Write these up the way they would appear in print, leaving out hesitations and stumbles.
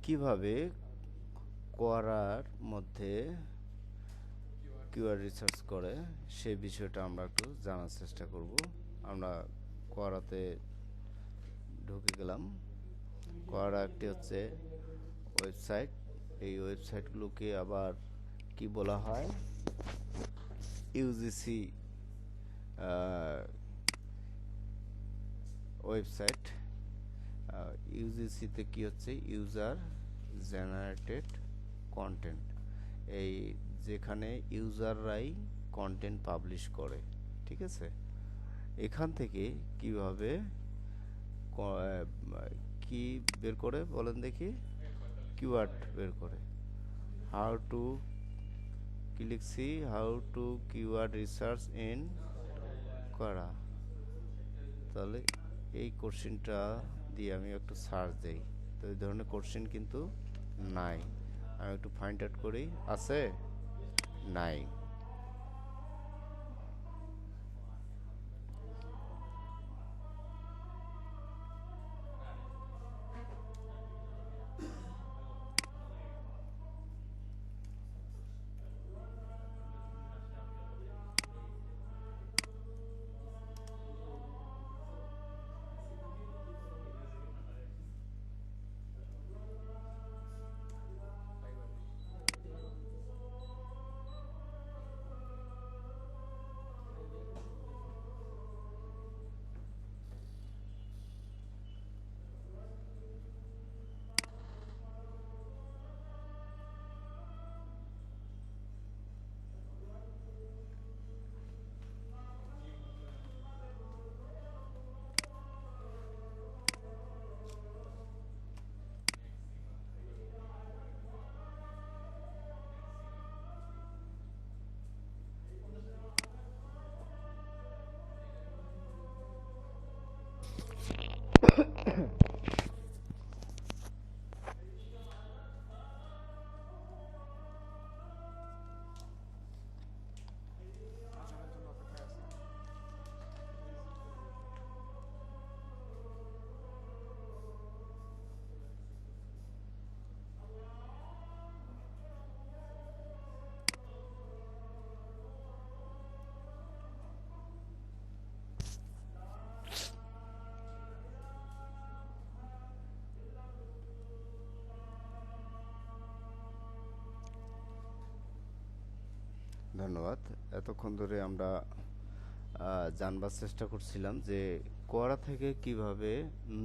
কিভাবে কোয়ারার মধ্যে keyword research করে সেই বিষয়টা আমরা একটু জানার চেষ্টা করব। আমরা কোয়ারাতে ঢুকে গেলাম। কোয়ারা একটি হচ্ছে ওয়েবসাইট। এই ওয়েবসাইটগুলোকে আবার কি বলা হয়, ইউজিসি ওয়েবসাইট। ইউজিসিতে কি হচ্ছে, ইউজার জেনারেটেড কন্টেন্ট, এই যেখানে ইউজাররাই কন্টেন্ট পাবলিশ করে, ঠিক আছে। এখান থেকে কিভাবে কি বের করে বলেন দেখি, কিওয়ার্ড বের করে। হাউ টু কি লিখছি, how to keyword research in করা। তাহলে এই কোশ্চেনটা দিয়ে আমি একটু সার্চ দেই, তো এই ধরনের কোশ্চেন কিন্তু নাই। আমি একটু ফাইন্ড আউট করি, আছে নাই। ধন্যবাদ। এতক্ষণ ধরে আমরা জানবার চেষ্টা করছিলাম যে কোয়ারা থেকে কিভাবে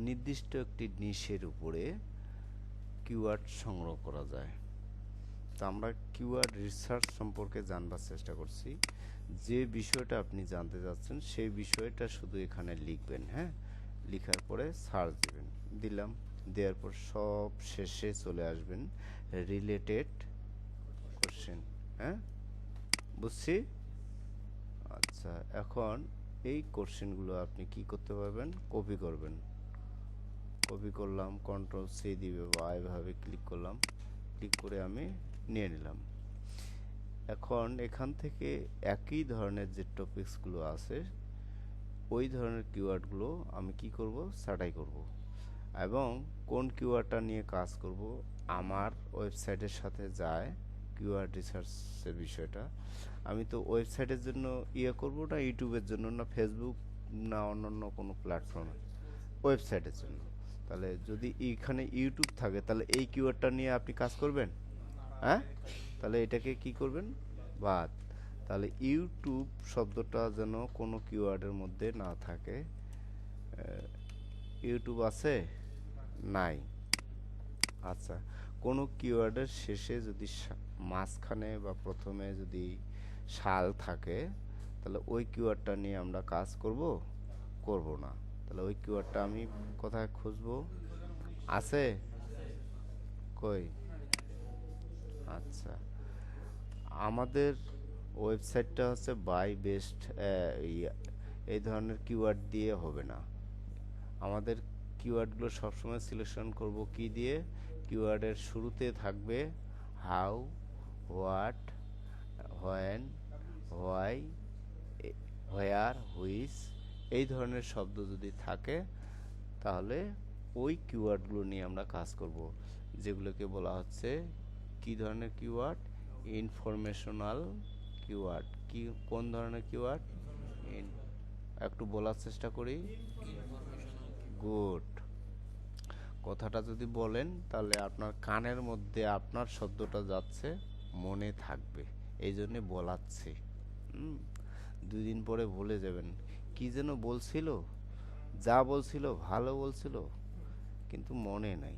নির্দিষ্ট একটি নিশের উপরে কিওয়ার্ড সংগ্রহ করা যায়। তো আমরা কিওয়ার্ড রিসার্চ সম্পর্কে জানবার চেষ্টা করছি। যে বিষয়টা আপনি জানতে চাচ্ছেন সেই বিষয়টা শুধু এখানে লিখবেন, হ্যাঁ। লিখার পরে সার্চ দিবেন, দিলাম, দেওয়ার পর সব শেষে চলে আসবেন রিলেটেড কোশ্চেন, হ্যাঁ, বুঝছি। আচ্ছা, এখন এই কোশ্চেনগুলো আপনি কি করতে পারবেন, কপি করবেন। কপি করলাম, কন্ট্রোল সি দিবে বা এভাবে ক্লিক করলাম, ক্লিক করে আমি নিয়ে নিলাম। এখন এখান থেকে একই ধরনের যে টপিকসগুলো আছে ওই ধরনের কিওয়ার্ডগুলো আমি কি করব, ছাঁটাই করব, এবং কোন কিওয়ার্ডটা নিয়ে কাজ করব আমার ওয়েবসাইটের সাথে যায় কিওয়ার্ড রিসার্চের বিষয়টা। আমি তো ওয়েবসাইটের জন্য করব না, ইউটিউবের জন্য না, ফেসবুক না, অন্যান্য কোনো প্ল্যাটফর্মে, ওয়েবসাইটের জন্য। তাহলে যদি এখানে ইউটিউব থাকে তাহলে এই কিওয়ার্ডটা নিয়ে আপনি কাজ করবেন, হ্যাঁ। তাহলে এটাকে কি করবেন, বাদ। তাহলে ইউটিউব শব্দটা যেন কোনো কিওয়ার্ডের মধ্যে না থাকে। ইউটিউব আছে, নাই। আচ্ছা, কোনো কিওয়ার্ডের শেষে যদি মাঝখানে বা প্রথমে যদি সাল থাকে তাহলে ওই কিওয়ার্ডটা নিয়ে আমরা কাজ করব, করব না। তাহলে ওই কিওয়ার্ডটা আমি কোথায় খুঁজবো, আছে কই। আচ্ছা, আমাদের ওয়েবসাইটটা হচ্ছে বাই বেস্ট, এই ধরনের কিওয়ার্ড দিয়ে হবে না। আমাদের কিওয়ার্ডগুলো সবসময় সিলেকশন করব কি দিয়ে, কিওয়ার্ডের শুরুতে থাকবে how, what, when, why, where, which, এই ধরনের শব্দ যদি থাকে তাহলে ওই কিওয়ার্ডগুলো নিয়ে আমরা কাজ করব, যেগুলোকে বলা হচ্ছে কি ধরনের কিওয়ার্ড? Informational keyword. কি কোন ধরনের কিওয়ার্ড? একটু বলার চেষ্টা করি। গুড। কথাটা যদি বলেন তাহলে আপনার কানের মধ্যে আপনার শব্দটা যাচ্ছে, মনে থাকবে, এই জন্যে বলাচ্ছি। হুম, 2 দিন পরে ভুলে যাবেন কি যেন বলছিল, যা বলছিল ভালো বলছিল কিন্তু মনে নাই,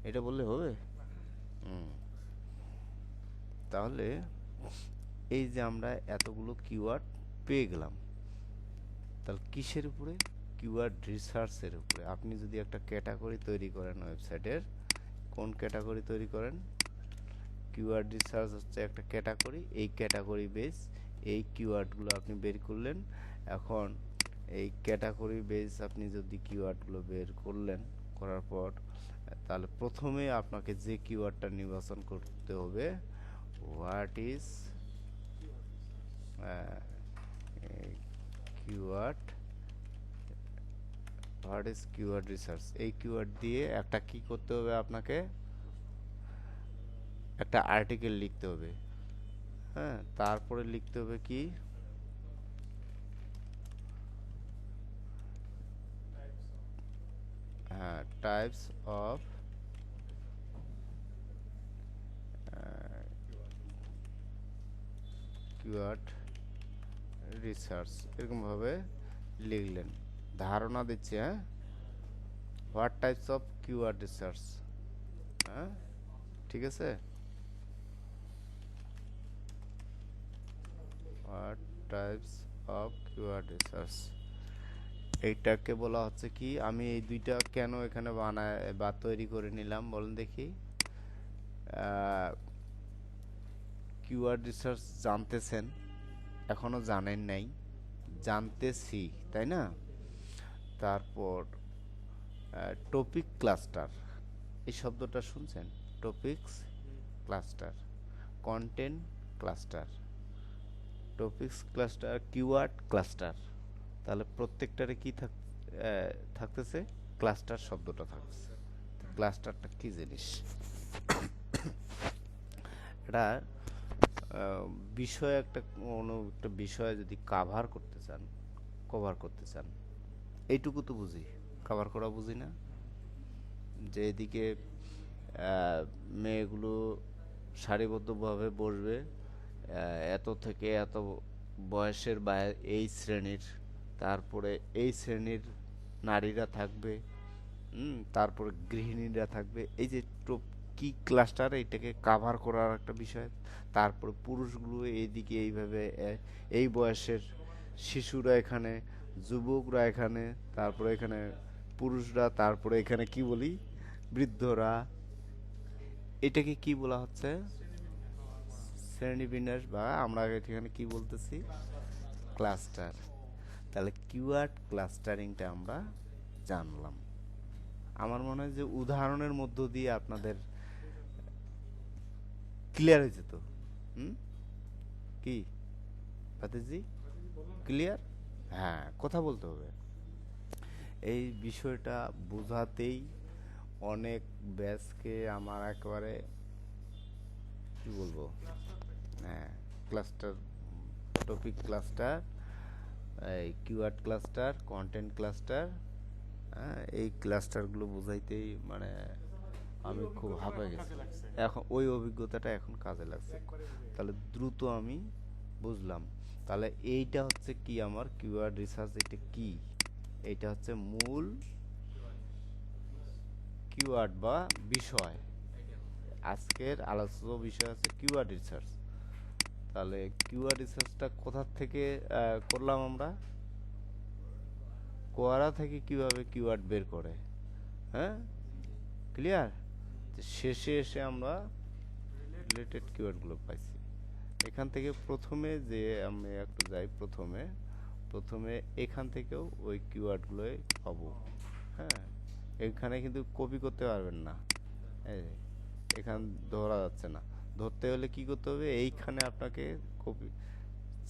এটা বললে হবে? হুম, তাহলে এই যে আমরা এতগুলো কিওয়ার্ড পেয়ে গেলাম, তাহলে কিসের উপরে? কিওয়ার্ড রিসার্চের উপরে। আপনি যদি একটা ক্যাটাগরি তৈরি করেন ওয়েবসাইটের, কোন ক্যাটাগরি তৈরি করেন? কিওয়ার্ড রিসার্চ হচ্ছে একটা ক্যাটাগরি। এই ক্যাটাগরি বেস এই কিওয়ার্ডগুলো আপনি বের করলেন। এখন এই ক্যাটাগরি বেস আপনি যদি কিওয়ার্ডগুলো বের করলেন, করার পর তাহলে প্রথমে আপনাকে যে কিওয়ার্ডটা নির্বাচন করতে হবে, what is keyword, what is keyword research. এই কিওয়ার্ড দিয়ে একটা কি করতে হবে আপনাকে? একটা আর্টিকেল লিখতে হবে। হ্যাঁ, তারপরে লিখতে হবে কি? হ্যাঁ, টাইপস অফ কিওয়ার্ড রিসার্চ, এরকমভাবে লিখলেন, ধারণা দিচ্ছে। হ্যাঁ, what types of keyword research. হ্যাঁ, ঠিক আছে। What types of keyword research, এইটাকে বলা হচ্ছে কি? আমি এই দুইটা কেন এখানে বানায় বা তৈরি করে নিলাম বলেন দেখি। কিওয়ার্ড রিসার্চ জানতেছেন, এখনো জানেন নাই, জানতেছি, তাই না? তারপর টপিক ক্লাস্টার, এই শব্দটা শুনছেন? Topics cluster, content cluster, topics cluster, keyword cluster. তাহলে প্রত্যেকটারে কি থাকতেছে? ক্লাস্টার শব্দটা থাকছে। ক্লাস্টারটা কি জিনিস? এটা বিষয়, একটা কোনো একটা বিষয় যদি কভার করতে চান, এইটুকু তো বুঝি, কভার করা বুঝি না। যে এদিকে মেয়েগুলো সারিবদ্ধভাবে বসবে, এত থেকে এত বয়সের বা এই শ্রেণীর, তারপরে এই শ্রেণীর নারীরা থাকবে, তারপরে গৃহিণীরা থাকবে, এই যে কি ক্লাস্টার, এইটাকে কাভার করার একটা বিষয়। তারপরে পুরুষগুলো এইদিকে এইভাবে এই বয়সের শিশুরা এখানে, যুবকরা এখানে, তারপরে এখানে পুরুষরা, তারপরে এখানে কি বলি, বৃদ্ধরা। এটাকে কি বলা হচ্ছে? শ্রেণীবিন্যাস, বা আমরা এখানে কি বলতেছি? ক্লাস্টার। তাহলে কিওয়ার্ড ক্লাস্টারিংটা আমরা জানলাম। আমার মনে হয় যে উদাহরণের মধ্য দিয়ে আপনাদের ক্লিয়ার হয়েছে তো। হুম, কি ফাতেজি, ক্লিয়ার? হ্যাঁ, কথা বলতে হবে। এই বিষয়টা বোঝাতেই অনেক ব্যাচকে আমার একেবারে কি বলবো, হ্যাঁ, ক্লাস্টার, টপিক ক্লাস্টার, এই কিওয়ার্ড ক্লাস্টার, কন্টেন্ট ক্লাস্টার, হ্যাঁ, এই ক্লাস্টারগুলো বোঝাইতেই মানে আমি খুব হাঁপায় গেছি। এখন ওই অভিজ্ঞতাটা এখন কাজে লাগছে, তাহলে দ্রুত আমি বুঝলাম। তাহলে এইটা হচ্ছে কি আমার কিওয়ার্ড রিসার্চ, এটা কি? এইটা হচ্ছে মূল কিওয়ার্ড বা বিষয়। আজকের আলোচ্য বিষয় হচ্ছে কিওয়ার্ড রিসার্চ। তাহলে কিওয়ার্ড রিসার্চটা কোথা থেকে করলাম আমরা? কোয়ারা থেকে কিভাবে কিওয়ার্ড বের করে। হ্যাঁ, ক্লিয়ার? শেষে এসে আমরা রিলেটেড কিওয়ার্ডগুলো পাইছি। এখান থেকে প্রথমে যে আমি একটু যাই, প্রথমে এখান থেকেও ওই কিওয়ার্ডগুলোই পাবো। হ্যাঁ, এখানে কিন্তু কপি করতে পারবেন না, এই এখান ধরা যাচ্ছে না। ধরতে হলে কি করতে হবে? এইখানে আপনাকে কপি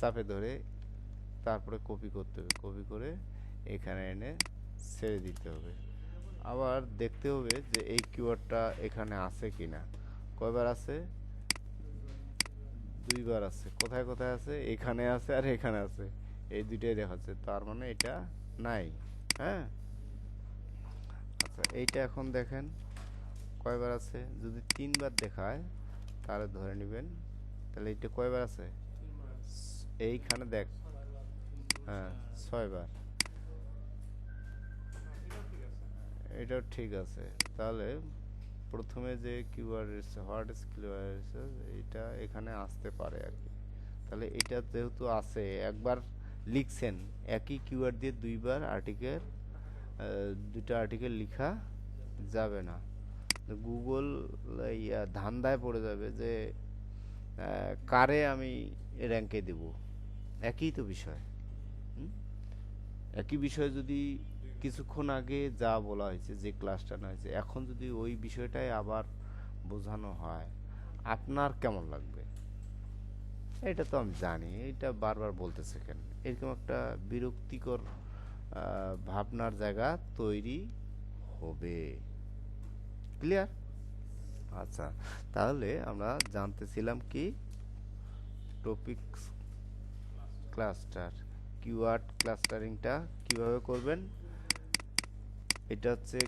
চাপে ধরে তারপরে কপি করতে হবে, কপি করে এখানে এনে ছেড়ে দিতে হবে। আবার দেখতে হবে যে এই কিওয়ার্ডটা এখানে আছে কিনা। কয়বার আছে? দুইবার আছে। কোথায় কোথায় আছে? এখানে আছে আর এখানে আছে, এই দুইটাই দেখাচ্ছে, তার মানে এটা নাই। হ্যাঁ, আচ্ছা এইটা এখন দেখেন কয়বার আছে। যদি তিনবার দেখায় তাহলে ধরে নেবেন, তাহলে এটা কয়বার আছে? এইখানে দেখ, হ্যাঁ 6বার। এটাও ঠিক আছে। তাহলে প্রথমে যে কিওয়ার্ড এসেছে হোয়াট ইজ কিওয়ার্ড, এটা এখানে আসতে পারে আর কি। তাহলে এটা যেহেতু আছে, একবার লিখছেন একই কিওয়ার্ড দিয়ে দুইবার আর্টিকেল, দুইটা আর্টিকেল লেখা যাবে না। গুগল ধান্দায় পড়ে যাবে যে কারে আমি র্যাঙ্কে দেব। একই তো বিষয়। হুম? একই বিষয় যদি কিছুক্ষণ আগে যা বলা হয়েছে, যে ক্লাসটা না হয়েছে, এখন যদি ওই বিষয়টাই আবার বোঝানো হয়, আপনার কেমন লাগবে? এটা তো আমি জানি, এটা বারবার বলতেছে কেন, এরকম একটা বিরক্তিকর ভাবনার জায়গা তৈরি হবে। ক্লিয়ার? আচ্ছা, তাহলে আমরা জানতেছিলাম কি, টপিকস ক্লাস্টার, কিওয়ার্ড ক্লাস্টারিংটা কিভাবে করবেন। এটা হচ্ছে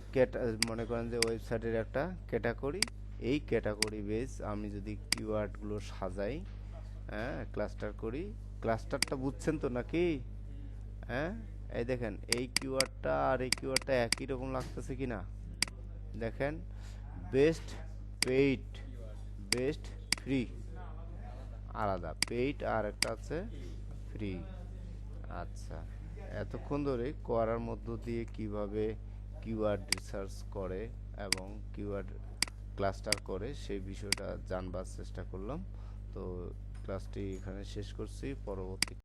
মনে করেন যে ওয়েবসাইটের একটা ক্যাটাগরি, এই ক্যাটাগরি বেস আমি যদি কিওয়ার্ডগুলো সাজাই, হ্যাঁ ক্লাস্টার করি। ক্লাস্টারটা বুঝছেন তো নাকি? হ্যাঁ, এই দেখেন এই কিওয়ার্ডটা আর এই কিওয়ার্ডটা একই রকম লাগতেছে কিনা দেখেন। বেস্ট, পেইড, বেস্ট, ফ্রি, আলাদা। পেইড আর একটা আছে ফ্রি। আচ্ছা, এতক্ষণ ধরে করার মধ্য দিয়ে কিভাবে কিওয়ার্ড রিসার্চ করে এবং কিওয়ার্ড ক্লাস্টার করে সেই বিষয়টা জানবার চেষ্টা করলাম। তো ক্লাসটি এখানে শেষ করছি। পরবর্তী